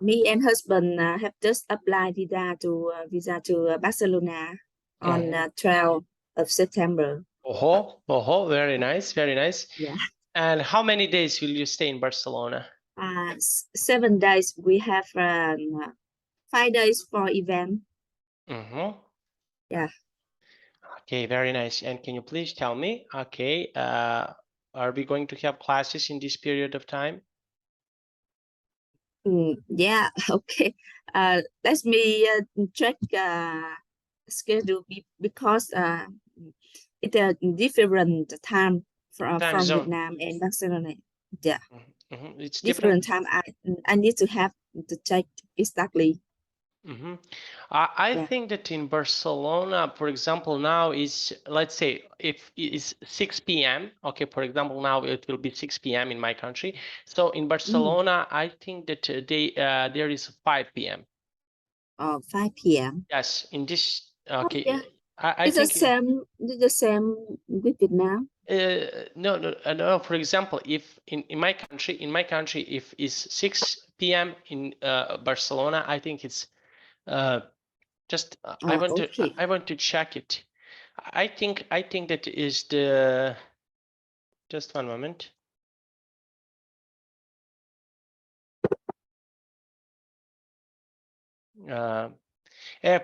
Me and husband have just applied visa to Barcelona on 12th of September. Very nice, very nice. Yeah. And how many days will you stay in Barcelona? 7 days. We have 5 days for event. Yeah. Okay, very nice. And can you please tell me, okay, are we going to have classes in this period of time? Yeah, okay. Let me check schedule because it's a different time from Vietnam and Barcelona. Yeah. It's different time. I need to have to check exactly. I think that in Barcelona, for example, now is, let's say, if it is 6 p.m. Okay, for example, now it will be 6 p.m. in my country. So in Barcelona, I think that there is 5 p.m. 5 p.m. Yes, in this. Okay, yeah. I it's think the same with Vietnam. No. For example, if in my country, if it's 6 p.m. in Barcelona, I think it's just I want to check it. I think that is the, just one moment.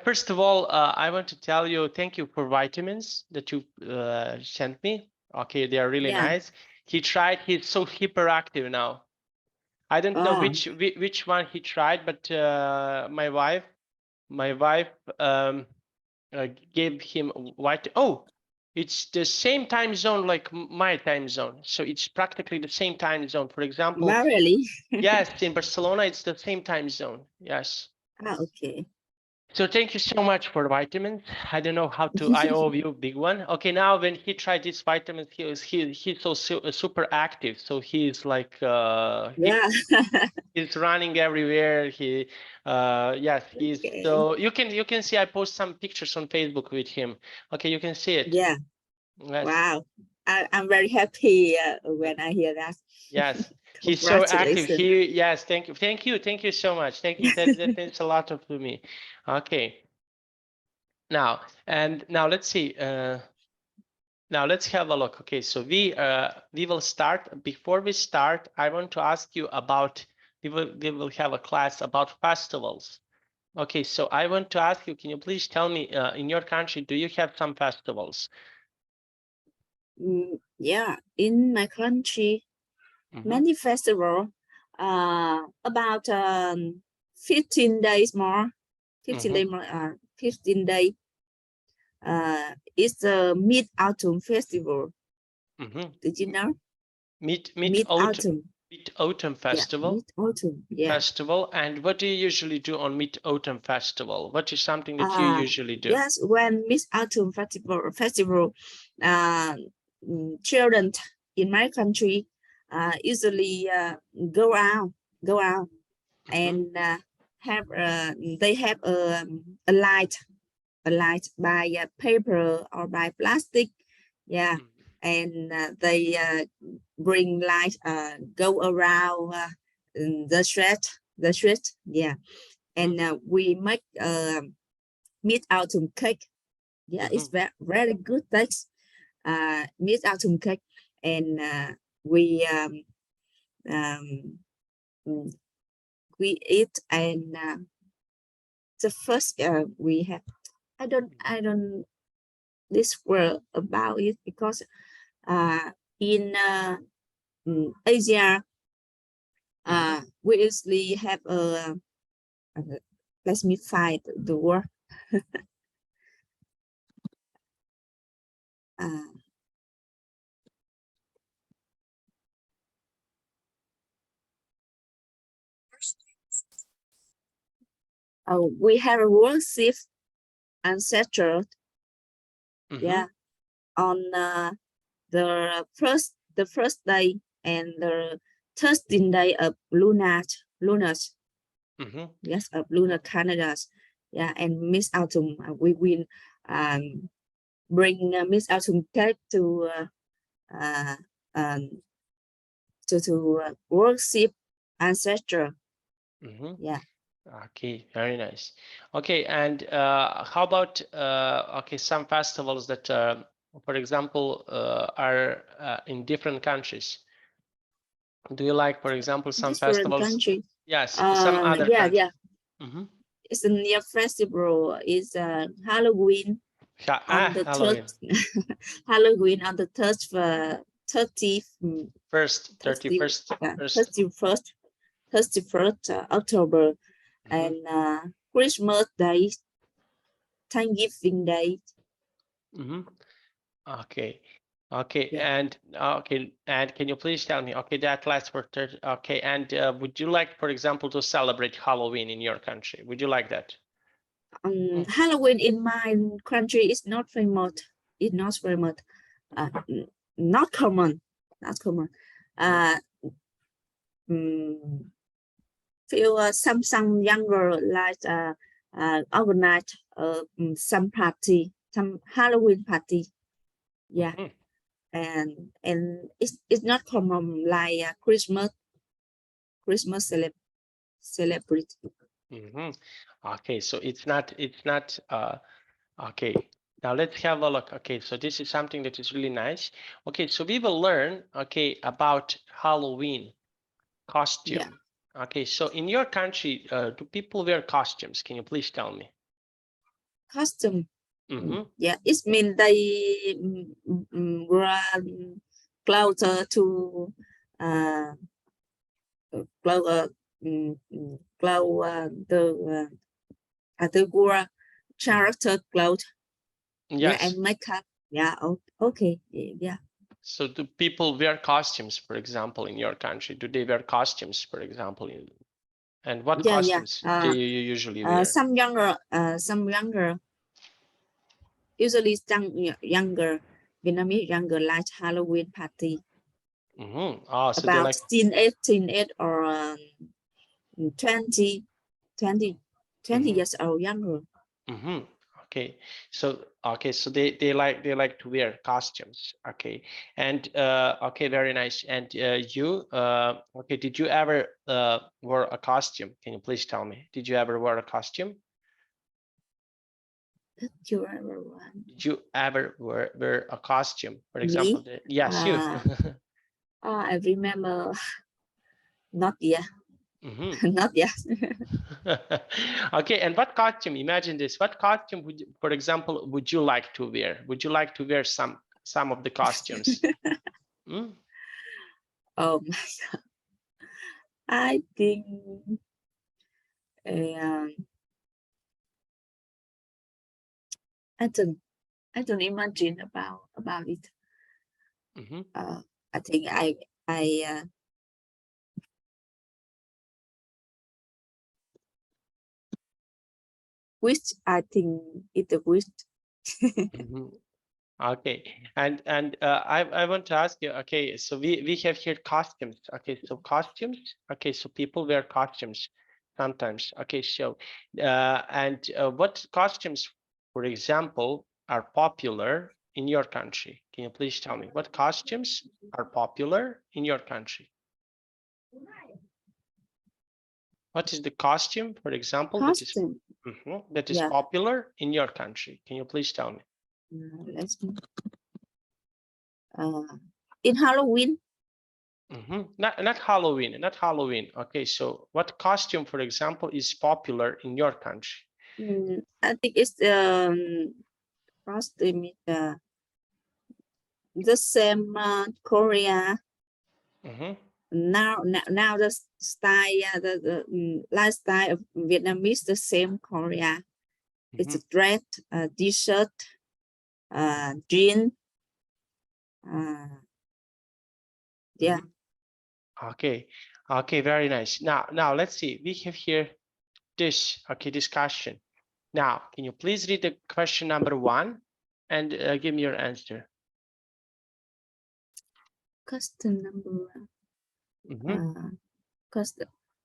First of all, I want to tell you thank you for vitamins that you sent me. Okay, they are really nice. He tried. He's so hyperactive now. I don't know which one he tried, but my wife gave him white. Oh, it's the same time zone like my time zone. So it's practically the same time zone. For example, really? Yes, in Barcelona, it's the same time zone. Yes. Okay. So thank you so much for the vitamins. I don't know how to. I owe you a big one. Okay, now when he tried these vitamins, he's so super active. So he's like he's running everywhere. Yes, he's so you can see I post some pictures on Facebook with him. Okay, you can see it. Yeah. Yes. Wow. I'm very happy when I hear that. Yes. He's so active. Yes, thank you so much. Thank you. That means a lot to me. Okay. Now let's see. Now let's have a look. Okay, so we will start. Before we start, I want to ask you about. We will have a class about festivals. Okay, so I want to ask you. Can you please tell me in your country, do you have some festivals? Yeah, in my country. Many festivals, about 15 days more, 15 days more, 15 days. It's the Mid-Autumn Festival. Did you know? Mid-Autumn. Mid-Autumn Festival. Yeah, Mid-Autumn, yeah. Festival. And what do you usually do on Mid-Autumn Festival? What is something that you usually do? Yes, when Mid-Autumn Festival, children in my country usually go out and they have a light by paper or by plastic, and they bring light, go around the street, and we make Mid-Autumn cake. It's very good taste. Mid-Autumn cake, and we eat, and the first we have. I don't this word about it because in Asia we usually have a let me find the word. We have a worship ancestor, on the first day and the 13th day of lunar, yes, of lunar calendars, and Mid-Autumn. We will bring Mid-Autumn cake to worship ancestor. Yeah. Okay, very nice. Okay, and how about okay, some festivals that, for example, are in different countries? Do you like, for example, some Different festivals? country. Yes, some other countries. Yeah. It's a near festival. Is Halloween on the Halloween. Halloween on the 31st 31st October, and Christmas Day, Thanksgiving Day. Okay. Okay, Yeah. and okay, and can you please tell me? Okay, that lasts for 30. Okay, and would you like, for example, to celebrate Halloween in your country? Would you like that? Halloween in my country is not famous. It's not famous. Not common. Not common. Feel some younger like organize some party, some Halloween party. Yeah. And it's not common like Christmas celebrate. Okay, so it's not okay. Now let's have a look. Okay, so this is something that is really nice. Okay, so we will learn, okay, about Halloween costume. Yeah. Okay, so in your country, do people wear costumes? Can you please tell me? Costume. Yeah, it means they wear clothes to the wear character clothes. Yes. Yeah, and makeup. Yeah. Okay. Yeah. So do people wear costumes, for example, in your country? Do they wear costumes, for example? And what costumes do you usually wear? Some younger, usually some younger Vietnamese younger like Halloween party. Oh, so about like 18 or 20 years old younger. Okay, so they like to wear costumes. Okay, and okay, very nice. And you okay, did you ever wear a costume? Can you please tell me? Did you ever wear a costume? Did you ever wear? Did you ever wear a costume? For example, yes, you. I remember. Not yet. Not yet. Okay, and what costume? Imagine this. What costume would, for example, would you like to wear? Would you like to wear some of the costumes? Oh my God. I think I don't imagine about it. I think I wish. I think it's a wish. Okay, and I want to ask you. Okay, so we have here costumes. Okay, so costumes. Okay, so people wear costumes sometimes. Okay, so and what costumes, for example, are popular in your country? Can you please tell me what costumes are popular in your country? What is the costume, for example, that is popular in your country? Can you please tell me? Let's in Halloween. Not Halloween, not Halloween. Okay, so what costume, for example, is popular in your country? I think it's costume the same Korea. Now the style, the lifestyle of Vietnamese the same Korea. It's a dress, t-shirt, jean. Yeah. Okay. Okay, very nice. Now let's see. We have here this discussion. Now, can you please read the question number 1 and give me your answer? Question number 1.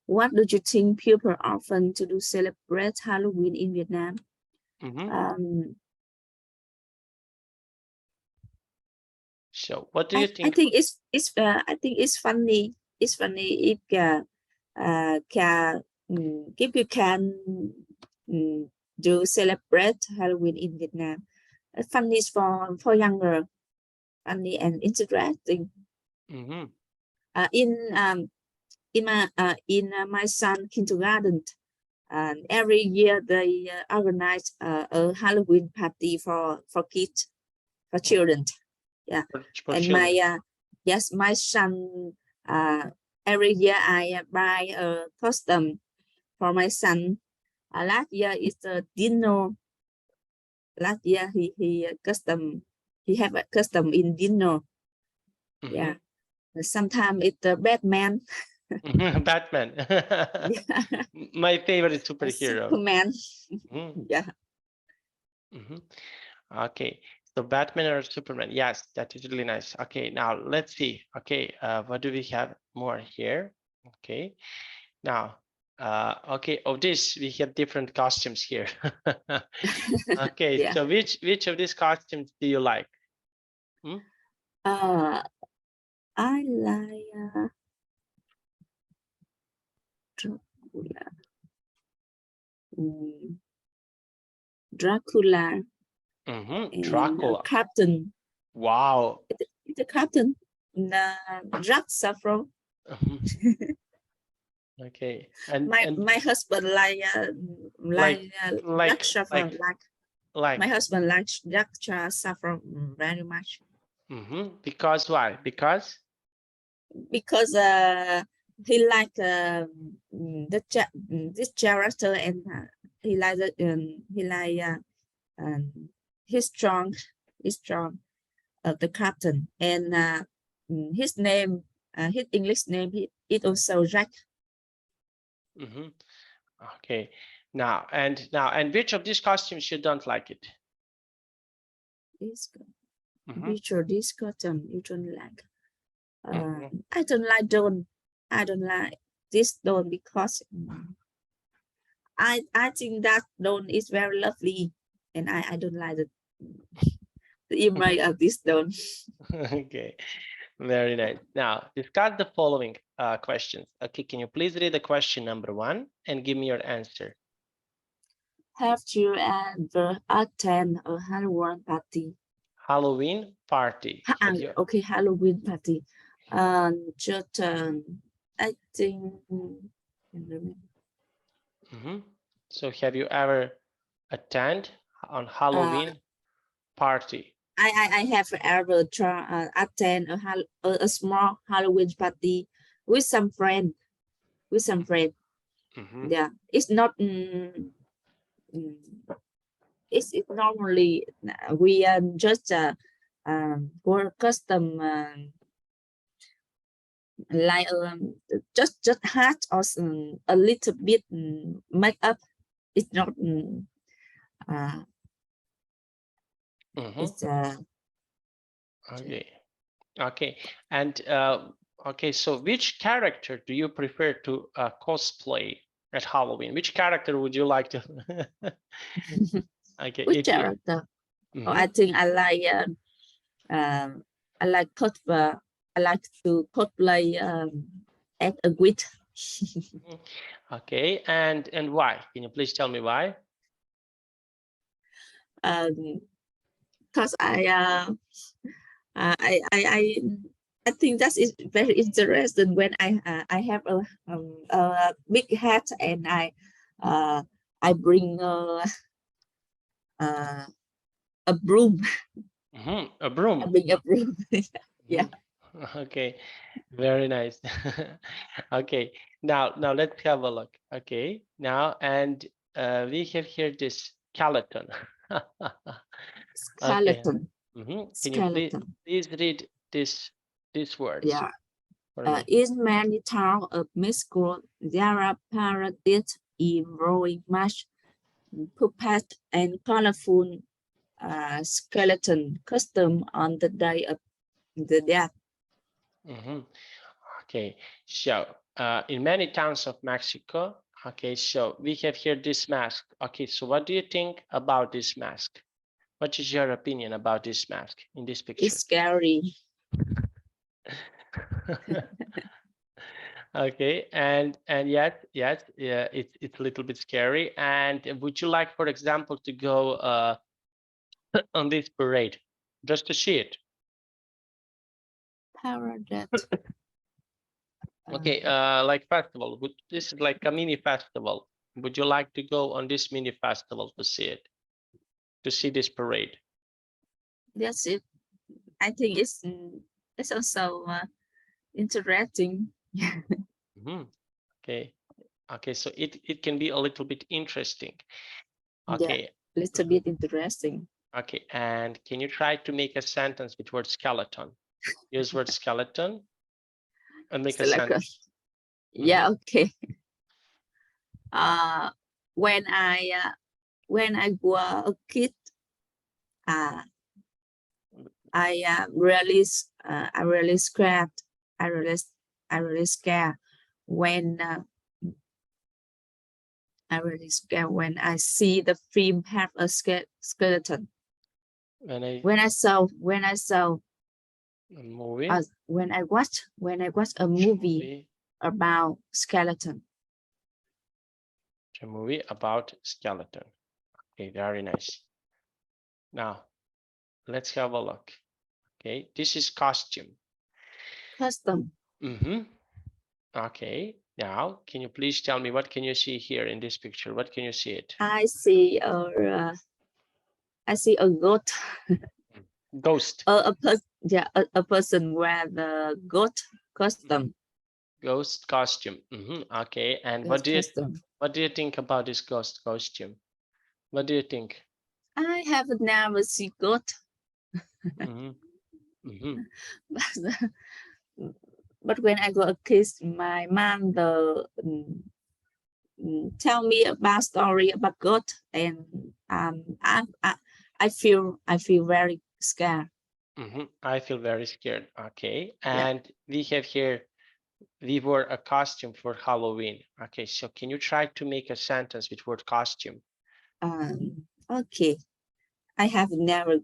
What do you think people often to celebrate Halloween in Vietnam? So what do you think? I think it's funny. It's funny if if you can do celebrate Halloween in Vietnam. Funny is for younger, funny and interesting. Mm-hmm. In my son kindergarten, every year they organize a Halloween party for kids, for children. Yeah, For and children. my son, every year I buy a costume for my son. Last year is a dinner. Last year he have a custom in dinner. Mm-hmm. Yeah, sometimes it's the Batman. Batman. My favorite superhero. Superman. Mm-hmm. Yeah. Mm-hmm. Okay, so Batman or Superman? Yes, that is really nice. Okay, now let's see. Okay, what do we have more here? Okay, now, okay, of this we have different costumes here. Okay, Yeah. so which of these costumes do you like? Hmm? I like Dracula. Dracula. Mm-hmm. And Dracula. Captain. Wow. The Captain. Jack Saffron. Okay, and my husband like Jack Saffron. like My husband likes Jack Saffron very much. Mm-hmm. Because why? Because he like this character, and he like he's strong. He's strong. The captain, and his name, his English name, it also Jack. Mm-hmm. Okay, now and which of these costumes you don't like it? Which of these costume you don't like? Mm-hmm. I don't like Dawn. I don't like this Dawn because I think that Dawn is very lovely, and I don't like the image of this Dawn. Okay, very nice. Now discuss the following questions. Okay, can you please read the question number 1 and give me your answer? Have you ever attended a Halloween party? Halloween party. Okay, Halloween party. Just I think. Mm-hmm. So have you ever attended on Halloween party? I have ever attend a small Halloween party with some friend. Mm-hmm. Yeah, it's not. It's normally we just for custom like just hat or a little bit makeup. It's not. It's Okay. Okay. And okay, so which character do you prefer to cosplay at Halloween? Which character would you like to? Okay. which character? Mm-hmm. Oh, I think I like cosplay. I like to cosplay as a witch. Okay, and why? Can you please tell me why? Because I think that is very interesting when I have a big hat, and I bring a broom. Mm-hmm. A broom. I bring a broom. Yeah. Okay, very nice. Okay, now let's have a look. Okay, now and we have here this skeleton. Okay. Skeleton. Can you please read these words? Yeah. For me? In many towns of Mexico, there are parades involving much puppet and colorful skeleton costume on the day of the death. Okay, so in many towns of Mexico, okay, so we have here this mask. Okay, so what do you think about this mask? What is your opinion about this mask in this picture? It's scary. Okay, and yet, yeah, it's a little bit scary. And would you like, for example, to go on this parade just to see it? Parade. Okay, like festival. This is like a mini festival. Would you like to go on this mini festival to see it? To see this parade? Yes, I think it's also interesting. Okay. Okay, so it can be a little bit interesting. Yeah, Okay. little bit interesting. Okay, and can you try to make a sentence with word skeleton? Use word skeleton and make a sentence. Yeah, okay. When I was a kid, I really scared. I really scared when I really scared when I see the film have a skeleton. When I saw a movie, when I watched a movie about skeleton. A movie about skeleton. Okay, very nice. Now, let's have a look. Okay, this is costume. Custom. Okay, now, can you please tell me what can you see here in this picture? What can you see it? I see a goat. Ghost. A person wear the goat costume. Ghost costume. Okay, and what do you think about this ghost costume? What do you think? I have never seen goat. But when I was a kid, my mom tell me about story about goat, and I feel very scared. I feel very scared. Okay, and we have here, we wore a costume for Halloween. Okay, so can you try to make a sentence with word costume? Okay, I have never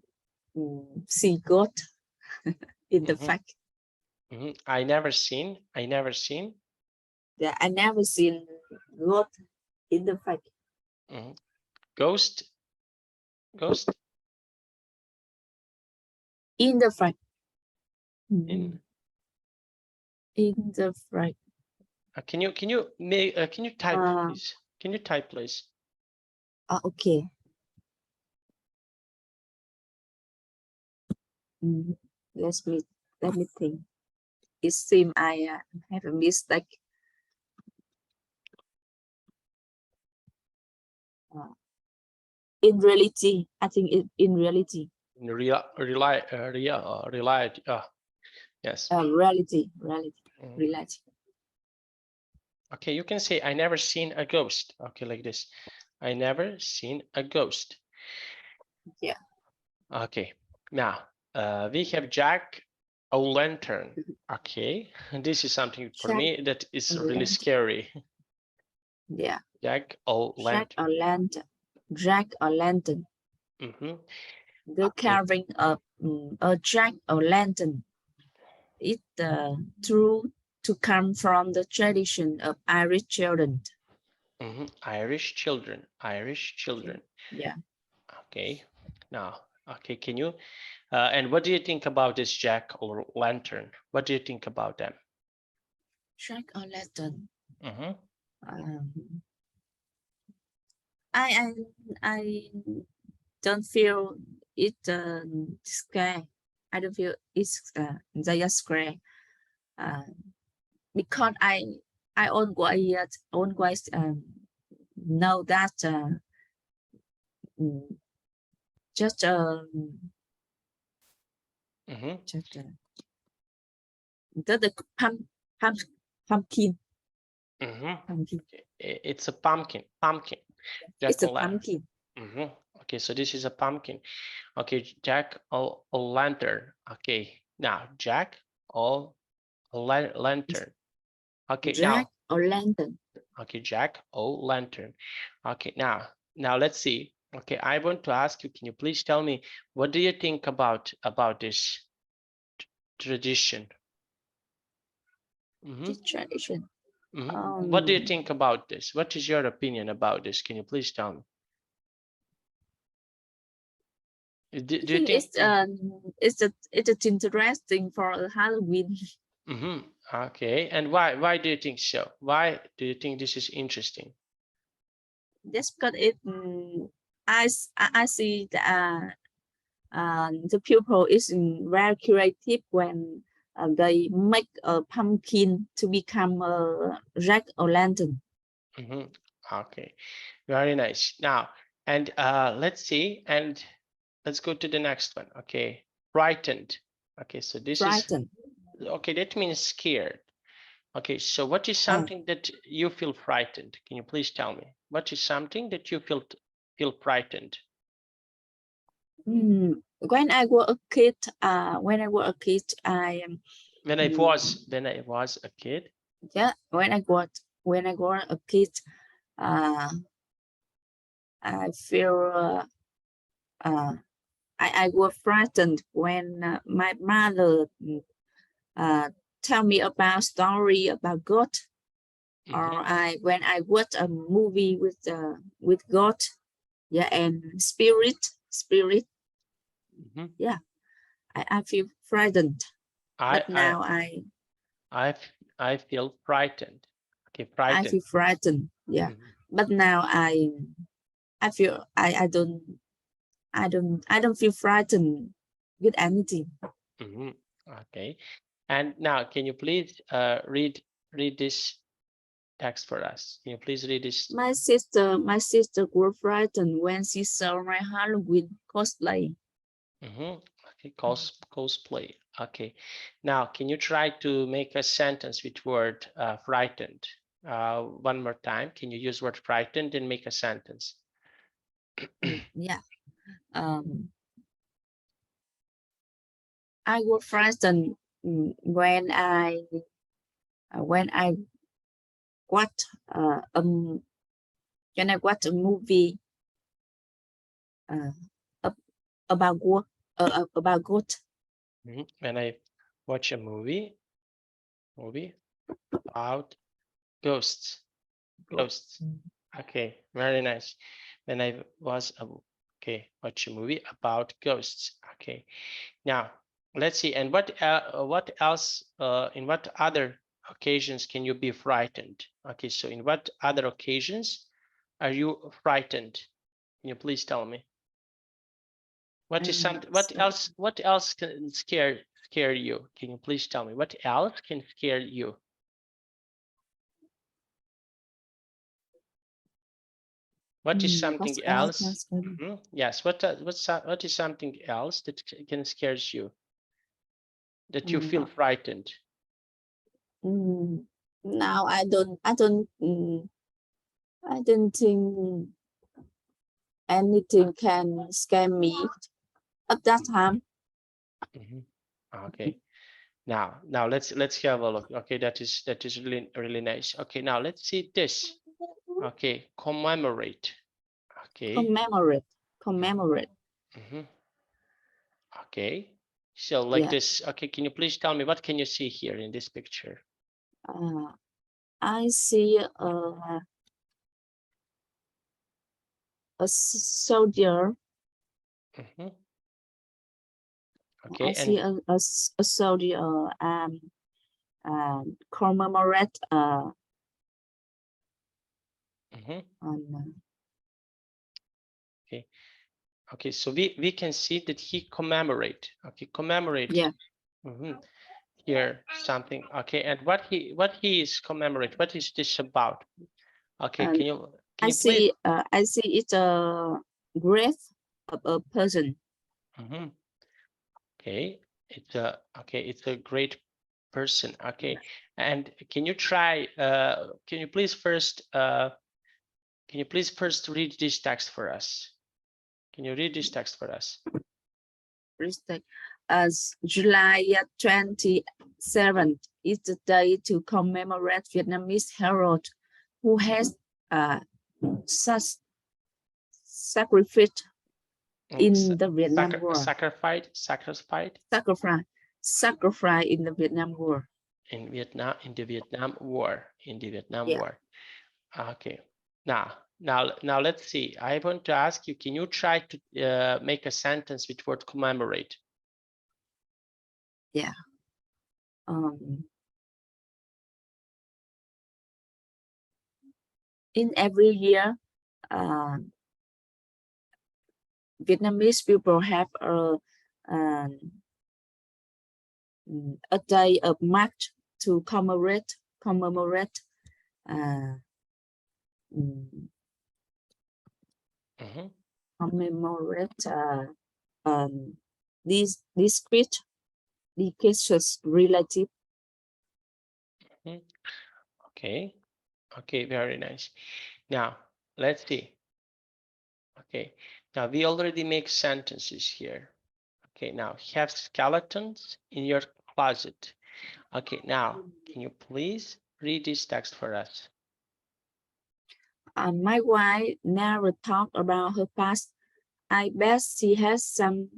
seen goat in the fact. I never seen. Yeah, I never seen goat in the fact. Ghost. In the fact. In the fact. Can you type, please? Can you type, please? Okay. Let me think. It seems I have a mistake. In reality, I think in reality. In reality. Yes. Reality. Okay, you can say I never seen a ghost. Okay, like this. I never seen a ghost. Yeah. Okay. Now, we have Jack-o'-lantern. Okay, and this is something for me that is really scary. Yeah. Jack-o'-lantern. Jack-o'-lantern. The carving of a jack-o'-lantern is true to come from the tradition of Irish children. Irish children. Yeah. Okay. Now, okay, can you? And what do you think about this jack-o'-lantern? What do you think about them? Jack-o'-lantern. I don't feel it scary. I don't feel it's they are scary. Because I always know that just the pumpkin. It's a pumpkin. It's a pumpkin. Okay, so this is a pumpkin. Okay, Jack-o'-lantern. Okay, now Jack-o'-lantern. Okay, Jack-o'-lantern. Okay, Jack-o'-lantern. Okay, now let's see. Okay, I want to ask you, can you please tell me, what do you think about this tradition? This tradition. What do you think about this? What is your opinion about this? Can you please tell me? Do you think it's interesting for Halloween? Okay, and why do you think so? Why do you think this is interesting? Just because I see the people is very creative when they make a pumpkin to become a jack-o'-lantern. Okay, very nice. Now, and let's see, and let's go to the next one. Okay, frightened. Okay, so this frightened. Is okay. That means scared. Okay, so what is something that you feel frightened? Can you please tell me? What is something that you feel frightened? When I was a kid, I When I was a kid. Yeah, when I was a kid, I feel I was frightened when my mother tell me about story about God, or when I watch a movie with God, yeah, and spirit. Yeah, I feel frightened. But now I feel frightened. Okay, frightened. I feel frightened. Yeah, but now I feel I don't feel frightened with anything. Okay, and now can you please read this text for us? Can you please read this? My sister was frightened when she saw my Halloween cosplay. Okay, cosplay. Okay, now can you try to make a sentence with word frightened? One more time. Can you use word frightened and make a sentence? Yeah. I was frightened when I watch a movie about God. When I watch a movie about ghosts. Okay, very nice. When I was watch a movie about ghosts. Okay, now let's see. And what else? In what other occasions can you be frightened? Okay, so in what other occasions are you frightened? Can you please tell me? What is something? What else can scare you? Can you please tell me what else can scare you? What is something else? Yes. What is something else that can scare you? That you feel frightened? Now I don't think anything can scare me at that time. Okay. Now let's have a look. Okay, that is really nice. Okay, now let's see this. Okay, commemorate. Okay. Commemorate. Okay. So like this. Okay, can you please tell me what can you see here in this picture? I see a soldier. Okay, I see a soldier commemorate okay, so we can see that he commemorate. Okay, commemorate. Yeah. Here something. Okay, and what he is commemorate? What is this about? Okay, can you please? I see it's a grave of a person. Okay, it's a great person. Okay, and can you try? Can you please first read this text for us? Can you read this text for us? As July 27th is the day to commemorate Vietnamese heroes who has sacrificed in the Vietnam War. Sacrifice in the Vietnam War. in Vietnam, in the Vietnam War, Yeah. War. Okay. Now let's see. I want to ask you, can you try to make a sentence with word commemorate? Yeah. In every year, Vietnamese people have a day of March to commemorate this speech, the cases relative. Okay. Okay, very nice. Now let's see. Okay, now we already make sentences here. Okay, now have skeletons in your closet. Okay, now can you please read this text for us? My wife never talked about her past. I bet she has some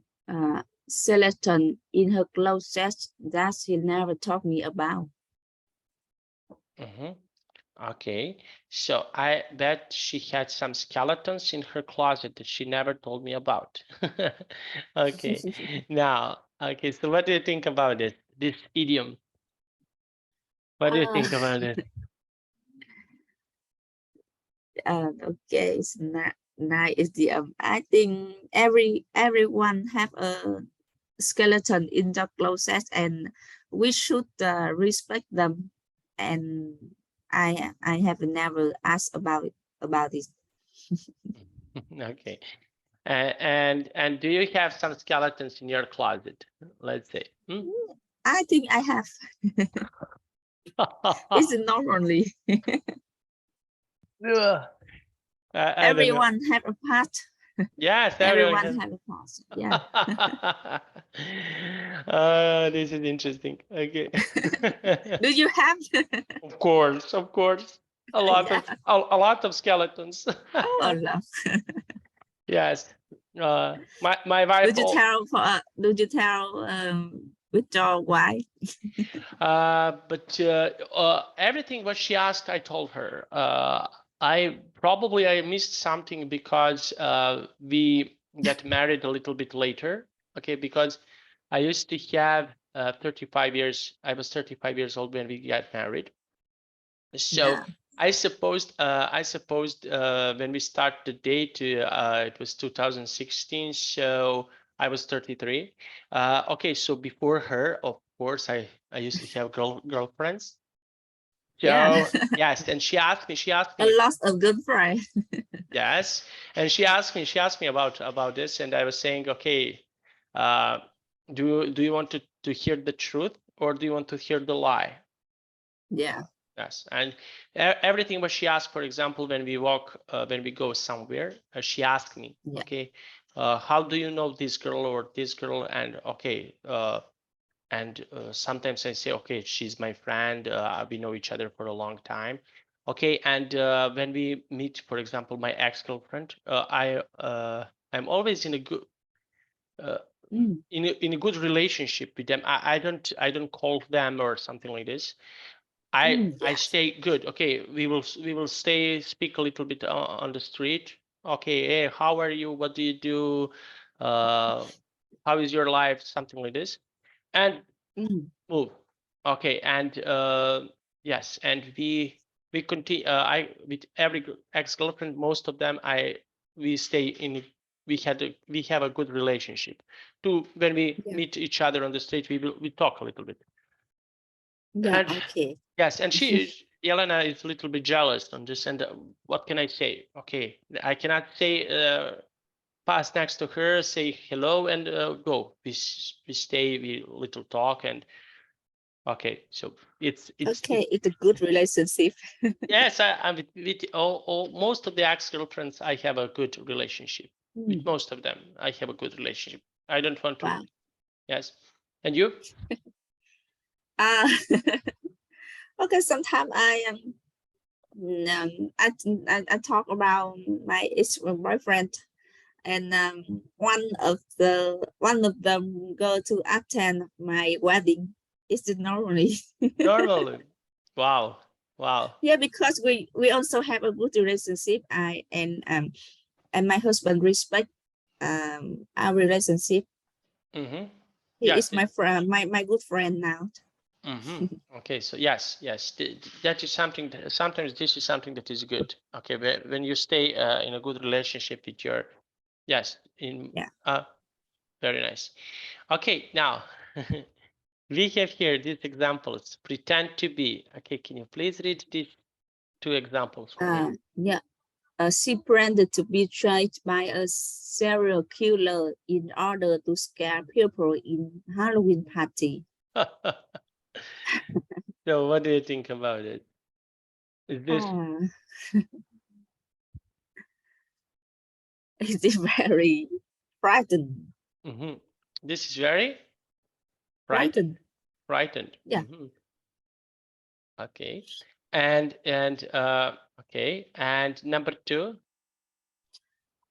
skeleton in her closet that she never told me about. Okay, so I bet she had some skeletons in her closet that she never told me about. Okay, now, okay, so what do you think about it, this idiom? What do you think about it? Okay, it's not nice. I think everyone have a skeleton in the closet, and we should respect them. And I have never asked about it. Okay, and do you have some skeletons in your closet? Let's say. I think I have. It's not only. Everyone have a part. Yes, everyone have a part. Yeah. This is interesting. Okay. Do you have? Of course, a lot Yeah. of a lot of skeletons. Oh, a lot. Yes. My wife. Did you tell with your wife? But everything what she asked, I told her. I missed something because we got married a little bit later. Okay, because I used to have 35 years. I was 35 years old when we got married. So yeah. I supposed when we start the date, it was 2016. So I was 33. Okay, so before her, of course, I used to have girlfriends. So yeah. Yes, and she asked me. A lot of good friends. Yes, and she asked me about this, and I was saying, okay, do you want to hear the truth, or do you want to hear the lie? Yeah. Yes, and everything what she asked, for example, when we go somewhere, she asked me, yeah. Okay, how do you know this girl or this girl? And okay, and sometimes I say, okay, she's my friend. We know each other for a long time. Okay, and when we meet, for example, my ex-girlfriend, I'm always in a good in a good relationship with them. I don't call them or something like this. I stay good. Okay, we will speak a little bit on the street. Okay, hey, how are you? What do you do? How is your life? Something like this, and move. Okay, and yes, and we continue. I with every ex-girlfriend, most of them, we stay in. We have a good relationship. When we meet each other on the street, we talk a little bit. Yeah. And, okay. Yes, and Yelena is a little bit jealous on this. And what can I say? Okay, I cannot say pass next to her, say hello, and go. We stay, we little talk, and okay. So it's okay. It's a good relationship. Yes, I'm with all most of the ex-girlfriends. I have a good relationship with most of them. I have a good relationship. I don't want to. Wow. Yes, and you? Okay, sometimes I talk about my ex-boyfriend, and one of them go to attend my wedding It's normally. Normally. Wow. Wow. Yeah, because we also have a good relationship. And my husband respect our relationship. Mm-hmm. He Yes. is my friend, my good friend now. Mm-hmm. Okay, so yes, that is something that, sometimes this is something that is good. Okay, when you stay in a good relationship with your, yes, very nice. Okay, now we have here these examples. Pretend to be. Okay, can you please read these two examples for me? Yeah. She pretended to be tried by a serial killer in order to scare people in Halloween party. So what do you think about it? Is this it's very frightened. mm-hmm. This is very Frightened. frightened. Yeah. Mm-hmm. Okay. And okay. And number two.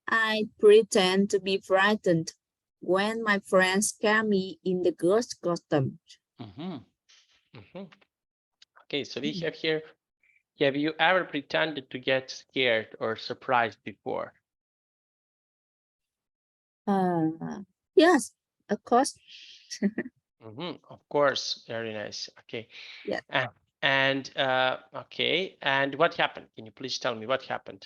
I pretend to be frightened when my friends scare me in the ghost costume. Mm-hmm. Mm-hmm. Okay, so we have here, have you ever pretended to get scared or surprised before? Yes, of course. Mm-hmm. Of course, very nice. Okay. Yeah. And okay, and what happened? Can you please tell me what happened?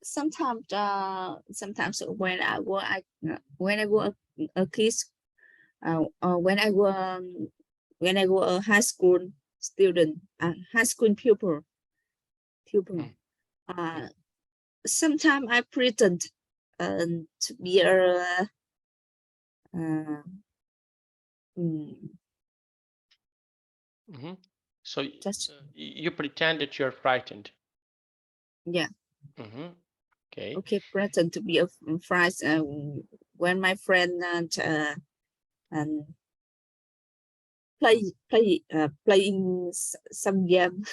Sometimes when I was a kid, when I was a high school student, high school pupil. Sometimes I pretend to be a Mm-hmm. So just you pretend that you're frightened. yeah. Mm-hmm. Okay. Okay, pretend to be a friend when my friend and playing some game.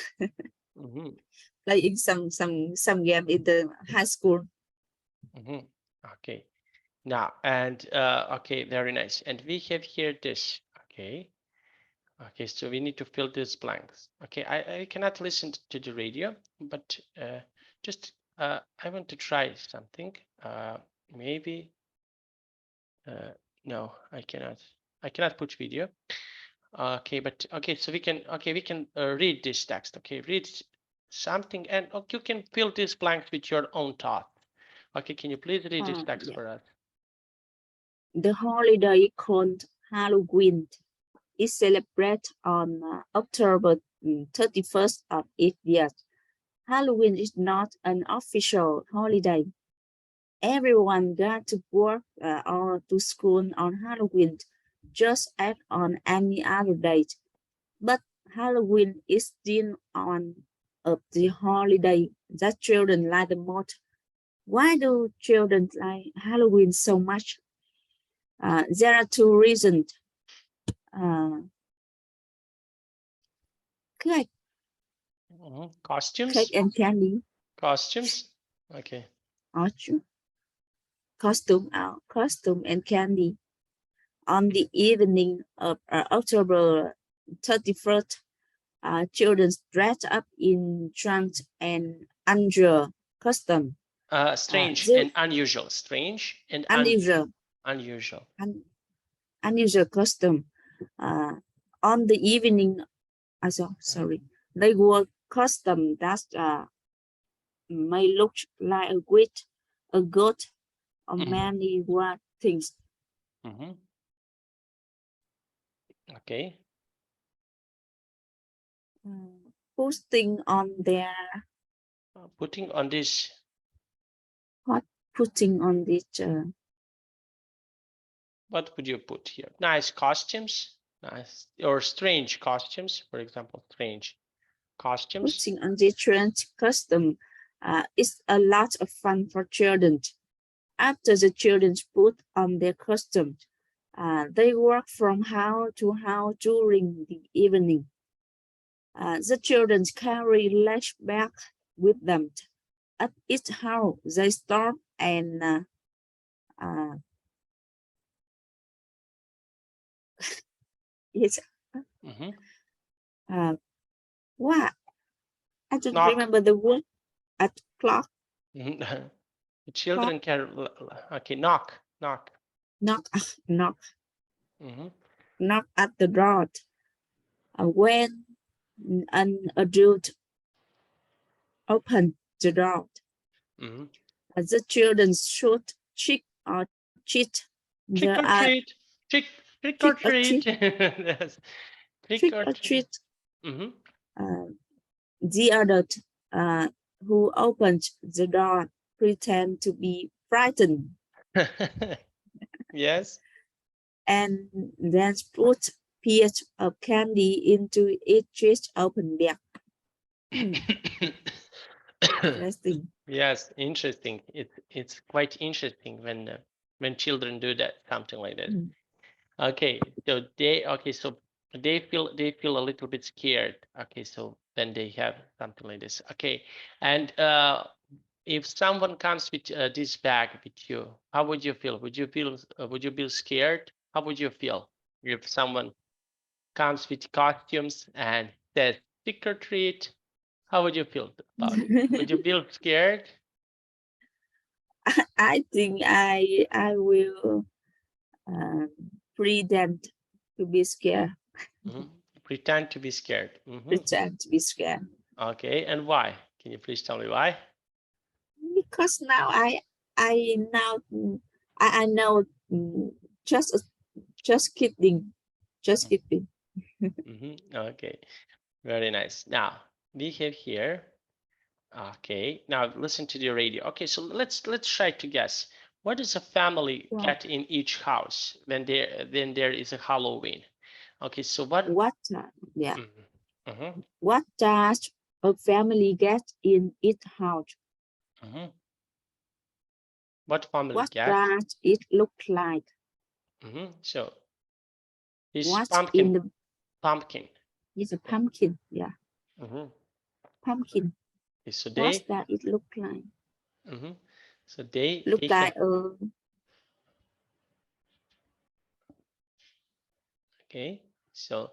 Mm-hmm. Playing some game in the high school. Mm-hmm. Okay. Now, and okay, very nice. And we have here this. Okay. Okay, so we need to fill these blanks. Okay, I cannot listen to the radio, but just I want to try something. Maybe no, I cannot. I cannot put video. Okay, but okay, so we can read this text. Okay, read something, and okay, you can fill these blanks with your own thought. Okay, can you please read this text for us? The holiday called Halloween is celebrated on October 31st of each year. Halloween is not an official holiday. Everyone got to work or to school on Halloween, just as on any other date. But Halloween is still one of the holiday that children like the most. Why do children like Halloween so much? There are two reasons. Cake Costumes. cake and candy. Costumes. Okay. Costume and candy. On the evening of October 31st, children dress up in trunks and unusual costume. Strange and unusual. Strange and unusual. Unusual costume. On the evening, sorry, they wore costume that may look like a witch, a goat, or many what things. Okay. Putting on their putting on this. What putting on this? What would you put here? Nice costumes, nice or strange costumes, for example, strange costumes. Putting on different costume is a lot of fun for children. After the children put on their costumes, they work from house to house during the evening. The children carry lunch bag with them. At each house, they stop and Yes. What? I don't Knock. remember the word. At clock. The children can. Okay, knock. Knock. Knock at the door. When an adult opened the door, the children should trick or treat. Trick or treat. Trick or treat. Yes. Trick or treat. The adult who opened the door pretend to be frightened. Yes. And then put piece of candy into each open bag. Interesting. Yes, interesting. It's quite interesting when children do that, something like that. Okay, so they feel a little bit scared. Okay, so then they have something like this. Okay, and if someone comes with this bag with you, how would you feel? Would you feel scared? How would you feel if someone comes with costumes and says trick or treat? How would you feel about it? Would you feel scared? I think I will pretend to be scared. Pretend to be scared. Pretend to be scared. Okay, and why? Can you please tell me why? Because now I know just kidding. Okay, very nice. Now we have here. Okay, now listen to the radio. Okay, so let's try to guess. What does a family get in each house when there is a Halloween? Okay, so what? What does a family get in its house? What family what get? does it look like? So this What's pumpkin. in the pumpkin. It's a pumpkin. Yeah. Pumpkin. Okay, so what does it look like? So they Look like Okay, so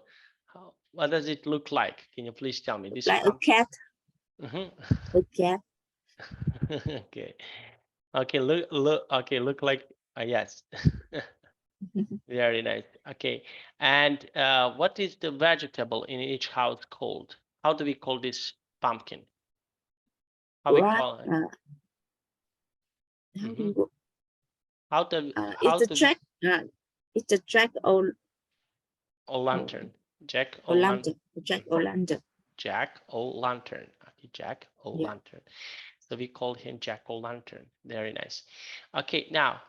what does it look like? Can you please tell me? This like a cat. A cat. Okay. Okay, look like yes. Very nice. Okay, and what is the vegetable in each house called? How do we call this pumpkin? How we call it? It's a jack. It's a jack or lantern. Jack o' lantern. Jack o' lantern. Jack o' lantern. Okay, Jack o' lantern. So we call him Jack o' lantern. Very nice. Okay, now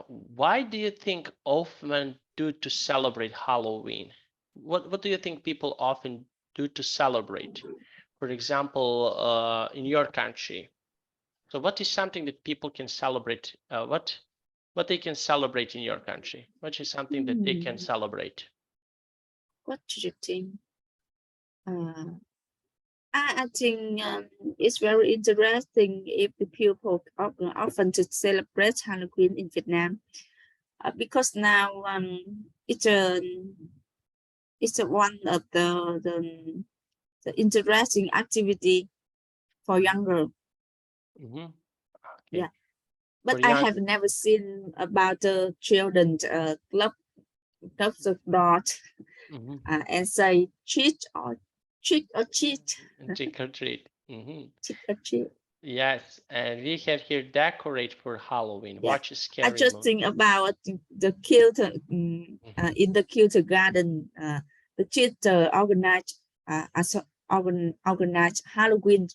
why do you think often do to celebrate Halloween? What do you think people often do to celebrate? For example, in your country. So what is something that people can celebrate? What they can celebrate in your country? What is something that they can celebrate? What do you think? I think it's very interesting if the people often to celebrate Halloween in Vietnam, because now it's one of the interesting activity for younger. Okay. Yeah, but I have never seen about the children club the dot and say trick or treat. Trick or treat. Trick or treat. Yes, and we have here decorate for Halloween. Watch a scary I just think about the kilter in the kilter garden. The kids organize Halloween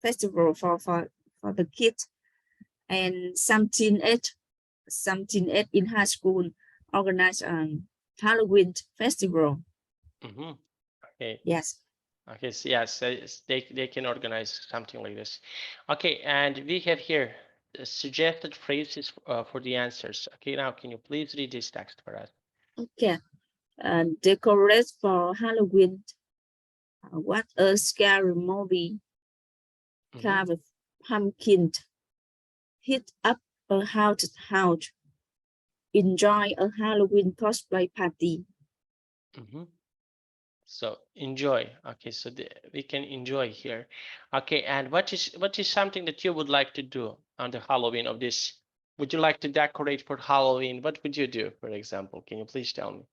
festival for the kids, and some teenage in high school organize Halloween festival. Okay. Yes. Okay. So yes, they can organize something like this. Okay, and we have here suggested phrases for the answers. Okay, now can you please read this text for us? Okay. Decorate for Halloween. What a scary movie. Carve pumpkin. Hit up a haunted house. Enjoy a Halloween cosplay party. So enjoy. Okay, so we can enjoy here. Okay, and what is something that you would like to do on the Halloween of this? Would you like to decorate for Halloween? What would you do, for example? Can you please tell me?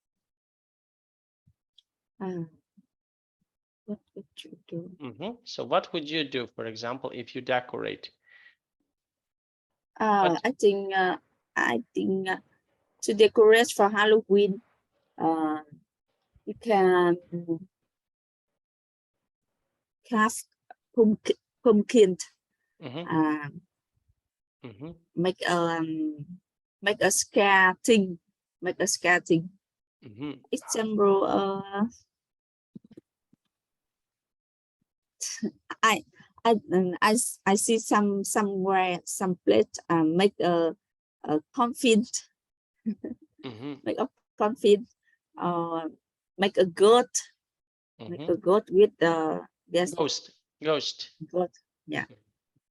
What would you do? So what would you do, for example, if you decorate? I think to decorate for Halloween, you can craft pumpkin. Make a scare thing. Example, I see somewhere some place make a confit. Make a confit, make a goat. Make a goat with the ghost. Yeah.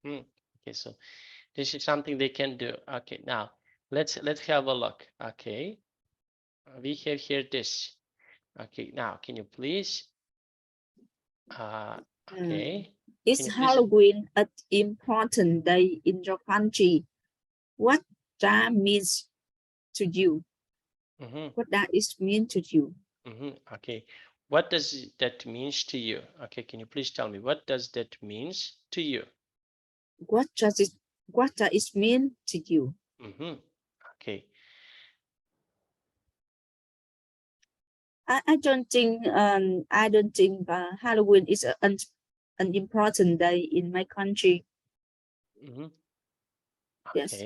Okay, so this is something they can do. Okay, now let's have a look. Okay, we have here this. Okay, now can you please? Okay. Is Halloween an important day in your country? What that means to you? What that is mean to you? Okay, what does that means to you? Okay, can you please tell me what does that means to you? What does it mean to you? Okay. I don't think Halloween is an important day in my country. Okay. Yes.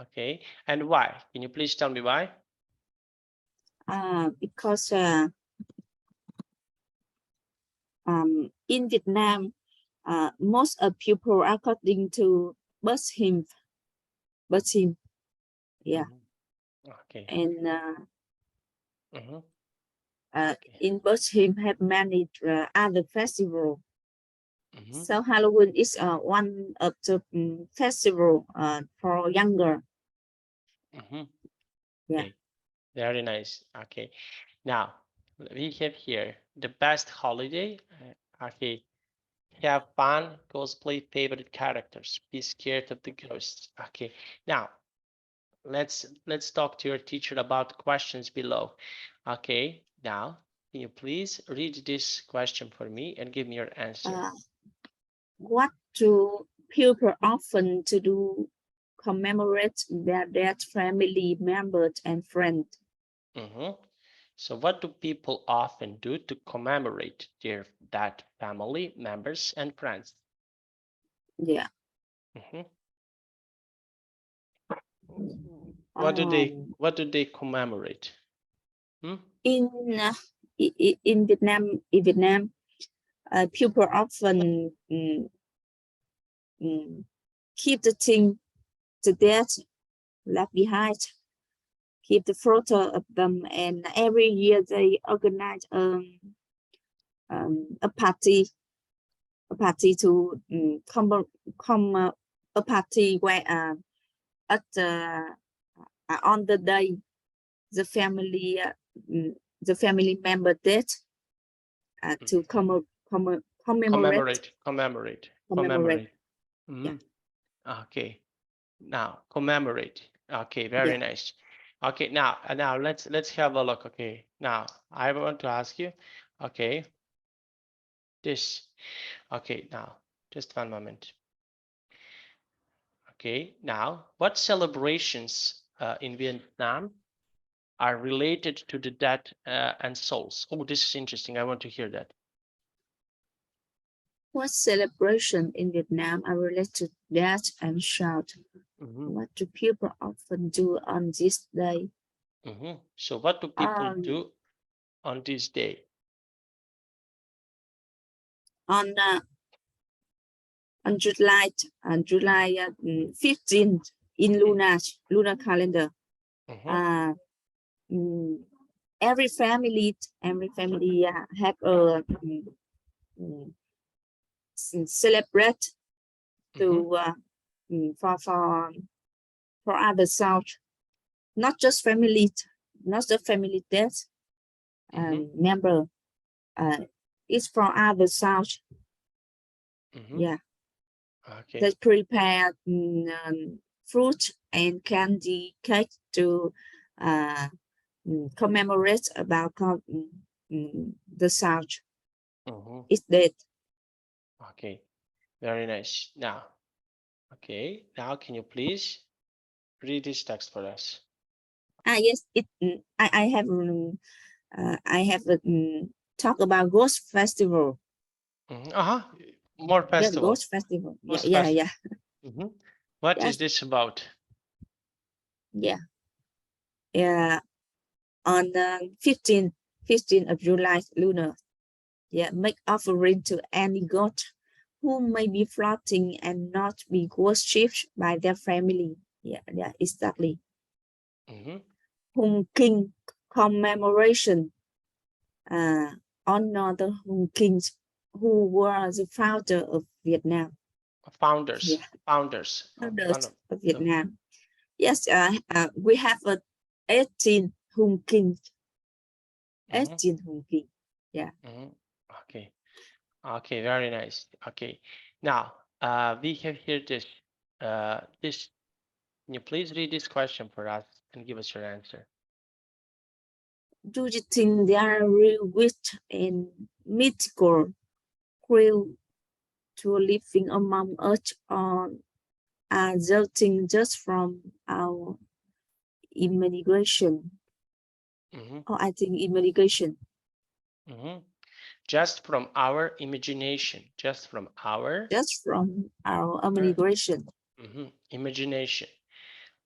Okay, and why? Can you please tell me why? Because in Vietnam, most of people according to birth him. Yeah. Okay. And in birth him have many other festivals. So Halloween is one of the festival for younger. Yeah. Okay. Very nice. Okay. Now we have here the best holiday. Okay. Have fun, cosplay favorite characters, be scared of the ghosts. Okay. Now let's talk to your teacher about questions below. Okay. Now can you please read this question for me and give me your answer? What do people often to do commemorate their dead family members and friends? So what do people often do to commemorate their dead family members and friends? Yeah. What do they commemorate? In Vietnam, people often keep the thing to death left behind, keep the photo of them, and every year they organize a party to a party where at on the day the family member dead to commemorate. Yeah. Okay. Now commemorate. Okay, very nice. Okay, now let's have a look. Okay, now I want to ask you. Okay, this. Okay, now just one moment. Okay, now what celebrations in Vietnam are related to the dead and souls? Oh, this is interesting. I want to hear that. What celebration in Vietnam are related to death and shout? What do people often do on this day? So what do people do on this day? On July 15th in lunar calendar. Every family have a celebrate to for other south, not just family, not the family death member. It's from other south. Yeah. Okay. They prepare fruit and candy cake to commemorate about the south. It's dead. Okay. Very nice. Now, okay. Now, can you please read this text for us? Yes. I have talk about Ghost Festival. More festival. Ghost Festival. Ghost Yeah. What yes. is this about? Yeah. On 15th of July lunar. Yeah, make offering to any god who may be floating and not be worshipped by their family. Yeah, exactly. Hung King commemoration. Honor the Hung Kings who were the founder of Vietnam. Founders of Vietnam. Yes, we have 18 Hung Kings. 18 Hung Kings. Yeah. Okay. Okay, very nice. Okay. Now, we have here this. Can you please read this question for us and give us your answer? Do you think there are real witch and mythical crew to living among us, or are they things just from our imagination? Or I think imagination. Just from our imagination. Just from our imagination. Imagination.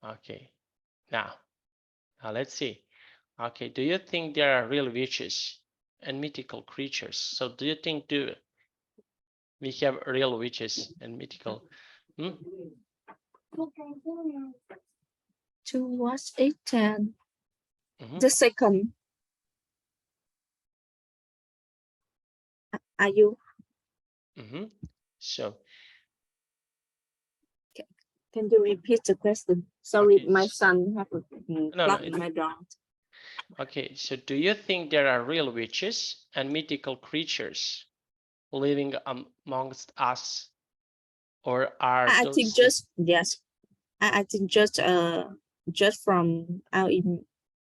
Okay. Now let's see. Okay. Do you think there are real witches and mythical creatures? So do you think we have real witches and mythical? To watch it and the second. Are you? So can you repeat the question? Sorry, okay. My son have blocked my door. Okay, so do you think there are real witches and mythical creatures living amongst us, or are I those? think just yes. I think just from our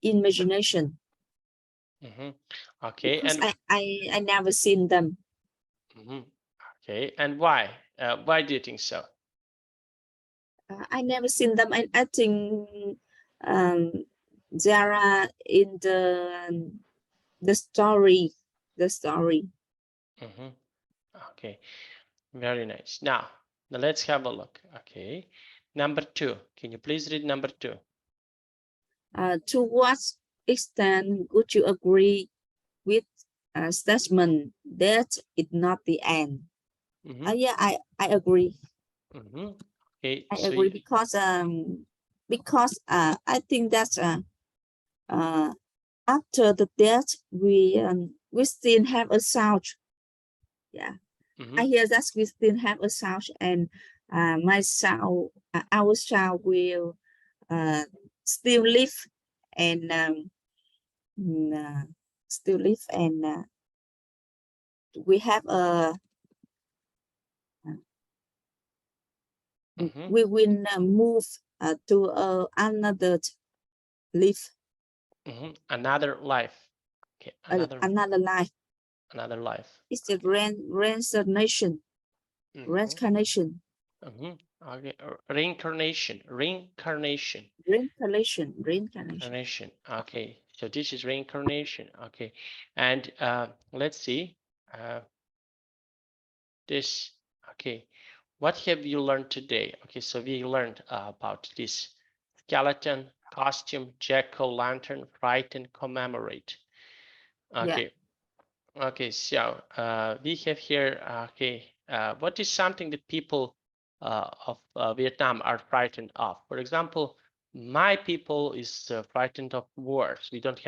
imagination. Okay, because and I never seen them. Okay, and why? Why do you think so? I never seen them. I think they are in the story. Okay, very nice. Now let's have a look. Okay, number 2. Can you please read number 2? To what extent would you agree with a statement that it's not the end? Yeah, I agree. Okay, I agree because I think that after the death we still have a sound. Yeah. I hear that we still have a sound, and my sound, our sound will still live and still live, and we have a we will move to another life. Another life. Okay, another life. Another life. It's a reincarnation. Reincarnation. Okay. Reincarnation. Okay. So this is reincarnation. Okay. And let's see. This. Okay. What have you learned today? Okay. So we learned about this skeleton, costume, jack-o'-lantern, frighten, commemorate. Okay. Yeah. Okay. So we have here. Okay. What is something that people of Vietnam are frightened of? For example, my people is frightened of wars. We don't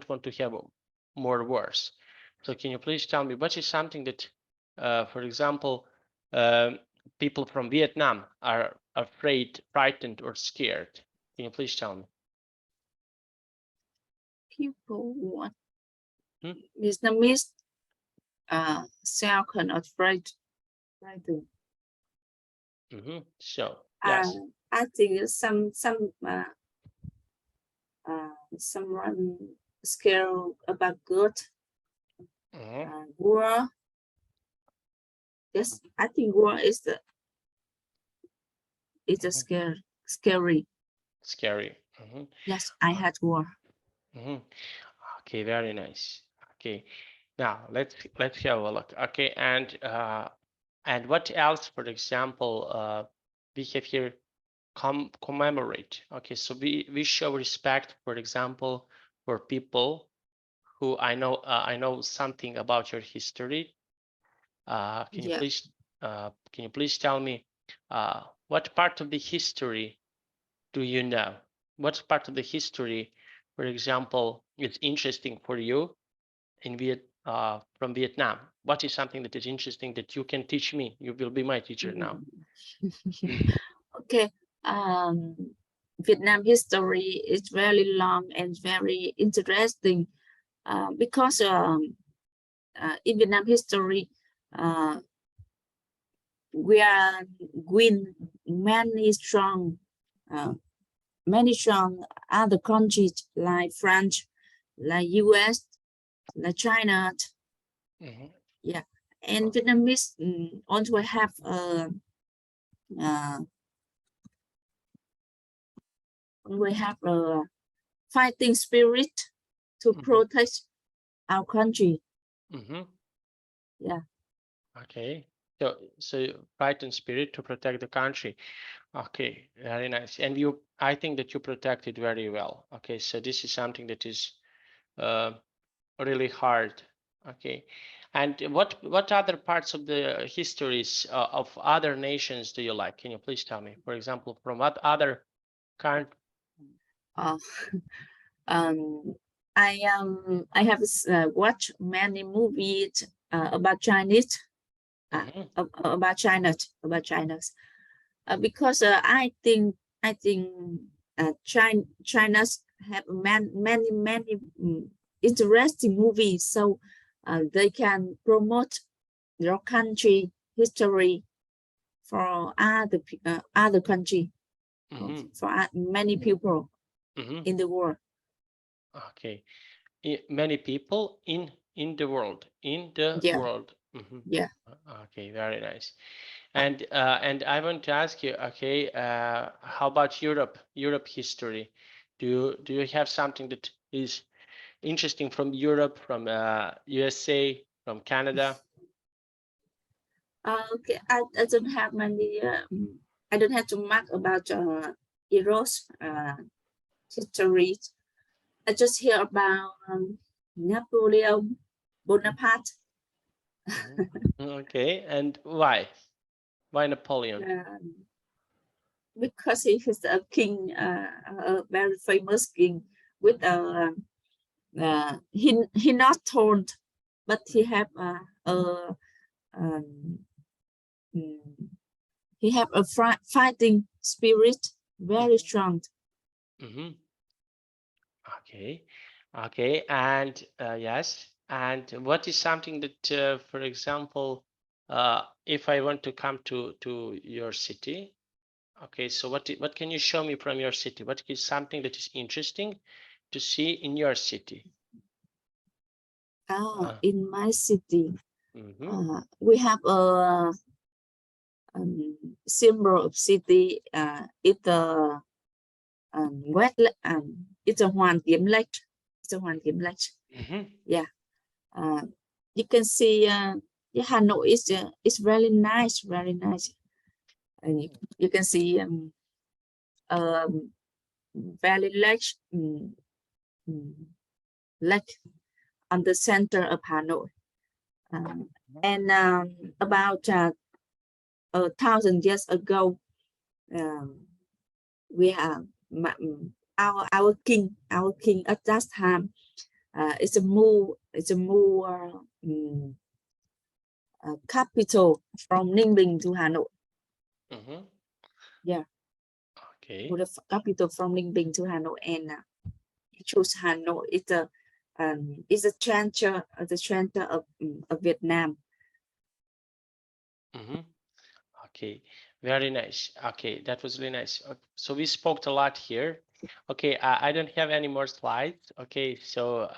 want to have more wars. So can you please tell me what is something that, for example, people from Vietnam are afraid, frightened, or scared? Can you please tell me? people what Vietnamese second or right to So yes, I think someone scared about good war. Yes, I think war is a scary. Yes, I had war. Okay, very nice. Okay, now let's have a look. Okay, and what else, for example, we have here commemorate. Okay, so we show respect, for example, for people who I know something about your history. Can you please tell me what part of the history do you know? What part of the history, for example, is interesting for you from Vietnam? What is something that is interesting that you can teach me? You will be my teacher now. Okay. Vietnam history is very long and very interesting because in Vietnam history we are win many strong other countries like France, like US, like China. Yeah, and Vietnamese also have we have a fighting spirit to protect our country. Yeah. Okay. So fighting spirit to protect the country. Okay, very nice. And I think that you protect it very well. Okay, so this is something that is really hard. Okay, and what other parts of the histories of other nations do you like? Can you please tell me? For example, from what other country? I have watched many movies about Chinese, about China, because I think China's have many interesting movies, so they can promote their country history for other country, for many people in the world. Okay, many people in the world, world. Yeah. Okay, very nice. And I want to ask you, okay, how about Europe history? Do you have something that is interesting from Europe, from USA, from Canada? Okay, I don't have many. I don't have too much about heroes history. I just hear about Napoleon Bonaparte. Okay, and why? Why Napoleon? Because he is a king, a very famous king with he not told, but he have he have a fighting spirit very strong. Okay, and yes, and what is something that, for example, if I want to come to your city, okay, so what can you show me from your city? What is something that is interesting to see in your city? In my city, we have a symbol of city. It's a it's a Hoàn Kiếm Lake. It's a Hoàn Kiếm Lake. Yeah. You can see Hanoi is very nice, very nice. And you can see valley lake lake on the center of Hanoi. And about 1,000 years ago, we have our king at that time. It's a more capital from Ninh Bình to Hà Nội. Yeah. Okay. The capital from Ninh Bình to Hà Nội, and choose Hanoi. It's a center of Vietnam. Okay, very nice. Okay, that was really nice. So we spoke a lot here. Okay, I don't have any more slides. Okay, so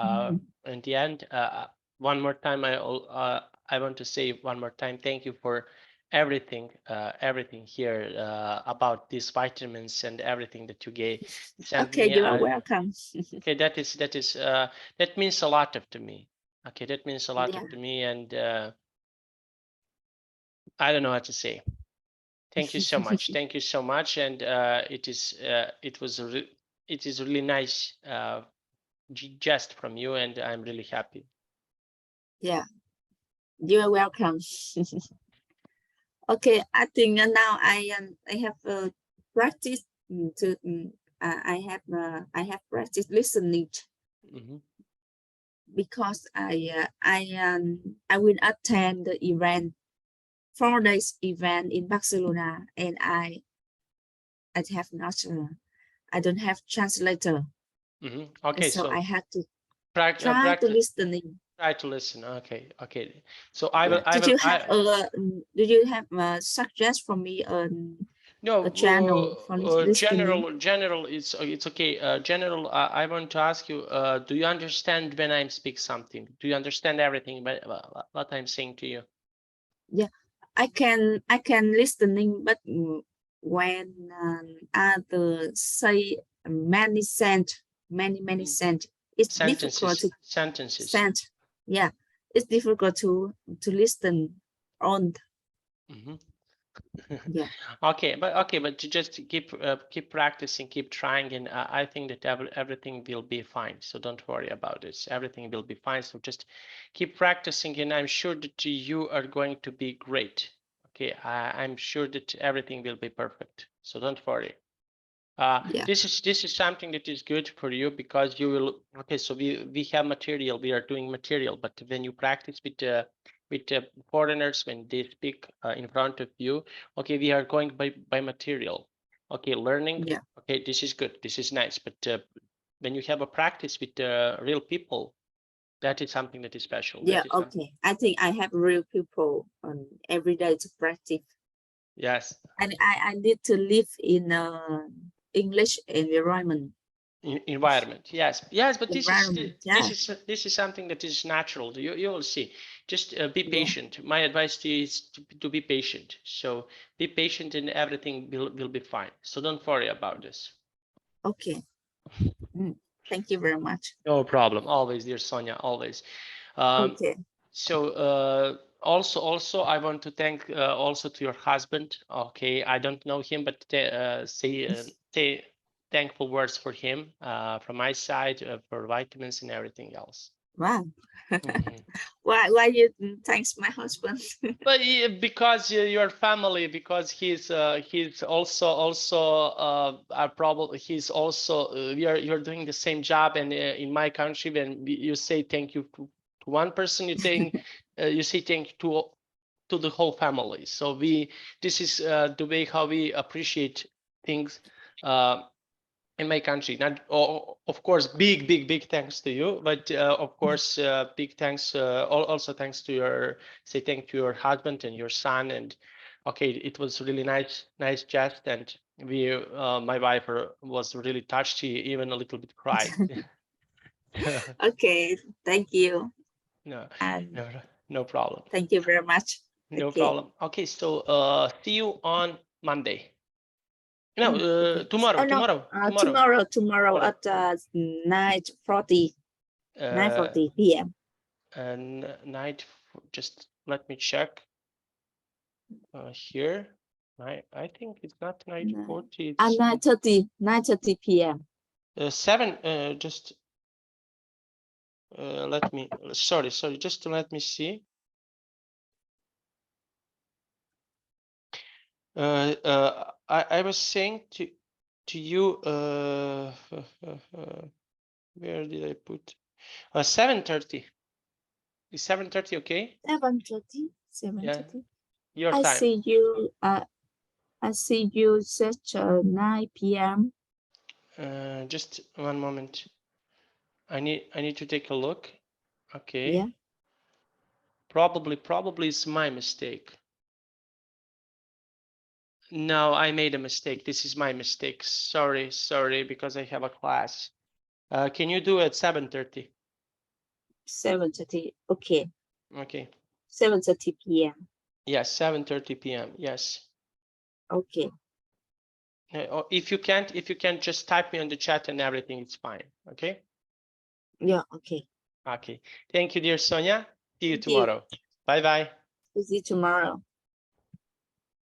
in the end, one more time, I want to say one more time, thank you for everything, everything here about these vitamins and everything that you sent okay, me. you are welcome. Okay, that means a lot to me. Okay, that means a lot to me, and I don't know what to say. Thank you so much. Thank you so much, and it is really nice jest from you, and I'm really happy. Yeah, you are welcome. Okay, I think now I have practiced to I have practiced listening because I will attend the event, 4 days event in Barcelona, and I have not I don't have translator. Okay, so I have to try to listening. Try to listen. Okay, okay. So do you have suggest for me no, a channel for listening? general, it's okay. General, I want to ask you, do you understand when I speak something? Do you understand everything but what I'm saying to you? Yeah, I can listening, but when others say many sent, it's difficult to sentences. Yeah, it's difficult to listen on. Yeah. Okay, but to just keep practicing, keep trying, and I think that everything will be fine. So don't worry about this. Everything will be fine. So just keep practicing, and I'm sure that you are going to be great. Okay, I'm sure that everything will be perfect. So don't worry. Yeah. This is something that is good for you because you will. Okay, so we have material. We are doing material, but when you practice with foreigners, when they speak in front of you, okay, we are going by material. Okay, learning. Yeah. Okay, this is good. This is nice. But when you have a practice with real people, that is something that is special. Yeah. Okay. I think I have real people every day to practice. Yes. And I need to live in English environment. Environment, yes, but this is something that is natural. You will see. Just be patient. My advice to you is to be patient. So be patient, and everything will be fine. So don't worry about this. Okay. Thank you very much. No problem. Always, dear Sonia. Always. Okay. So also I want to thank also to your husband. Okay, I don't know him, but say thankful words for him from my side for vitamins and everything else. Wow. Why you thanks my husband? But because your family, because he's also a problem. He's also you're doing the same job, and in my country, when you say thank you to one person, you say thank you to the whole family. So this is the way how we appreciate things in my country. Not of course big thanks to you, but of course big thanks also thanks to thank to your husband and your son. And okay, it was really nice jest, and my wife was really touched. She even a little bit cried. Okay, thank you. No problem. Thank you very much. No problem. Okay, so see you on Monday. No, tomorrow. Tomorrow at 9:40 p.m. And just let me check here. I think it's not 9:40. It's 9:30 p.m. 7. Just let me. Sorry. Just let me see. I was saying to you. Where did I put? 7:30. Is 7:30 okay? 7:30. Yeah. Your time. I see you set 9 p.m. Just one moment. I need to take a look. Okay. Yeah. Probably it's my mistake. No, I made a mistake. This is my mistake. Sorry, because I have a class. Can you do at 7:30? 7:30. Okay. Okay. 7:30 p.m. Yes, 7:30 p.m. Yes. Okay. Or if you can't just type me on the chat and everything, it's fine. Okay. Yeah. Okay. Okay. Thank you, dear Sonia. See you Thank you. tomorrow. Bye bye. See you tomorrow.